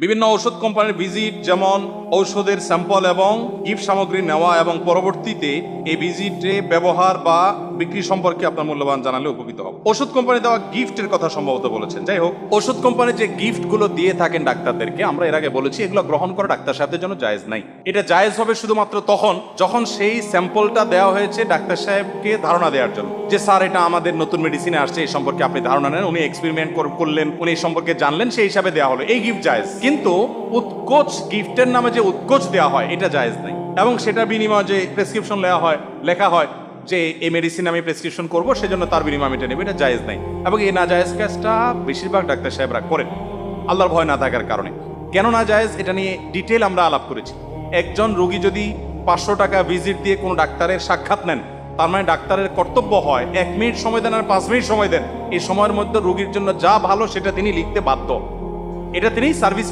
বিভিন্ন ঔষধ কোম্পানির ভিজিট, যেমন ঔষধের স্যাম্পল এবং গিফট সামগ্রী নেওয়া এবং পরবর্তীতে এই ভিজিটে ব্যবহার বা বিক্রি সম্পর্কে আপনার মূল্যবান জানালে উপকৃত হবে। ওষুধ কোম্পানি দেওয়া গিফটের কথা সম্ভবত বলেছেন। যাই হোক, ওষুধ কোম্পানি যে গিফটগুলো দিয়ে থাকেন ডাক্তারদেরকে, আমরা এর আগে বলেছি এগুলো গ্রহণ করা ডাক্তার সাহেবদের জন্য জায়েজ নাই। এটা জায়েজ হবে শুধুমাত্র তখন যখন সেই স্যাম্পলটা দেওয়া হয়েছে ডাক্তার সাহেবকে ধারণা দেওয়ার জন্য, যে স্যার এটা আমাদের নতুন মেডিসিনে আসছে, এই সম্পর্কে আপনি ধারণা নেন, উনি এক্সপেরিমেন্ট করলেন, উনি এই সম্পর্কে জানলেন, সেই হিসাবে দেওয়া হলো, এই গিফট জায়েজ। কিন্তু উৎকোচ গিফটের নামে যে উৎকোচ দেওয়া হয় এটা জায়েজ নাই, এবং সেটার বিনিময়ে যে প্রেসক্রিপশন লেখা হয় যে এই মেডিসিন আমি প্রেসক্রিপশন করবো, সেজন্য তার বিনিময়ে এটা নেবে, এটা জায়েজ নাই। এবং এই না জায়েজ কাজটা বেশিরভাগ ডাক্তার সাহেবরা করেন আল্লাহর ভয় না থাকার কারণে। কেন না জায়েজ এটা নিয়ে ডিটেল আমরা আলাপ করেছি। একজন রোগী যদি 500 টাকা ভিজিট দিয়ে কোনো ডাক্তারের সাক্ষাৎ নেন, তার মানে ডাক্তারের কর্তব্য হয় 1 মিনিট সময় দেন আর 5 মিনিট সময় দেন, এই সময়ের মধ্যে রোগীর জন্য যা ভালো সেটা তিনি লিখতে বাধ্য, এটা তিনি সার্ভিস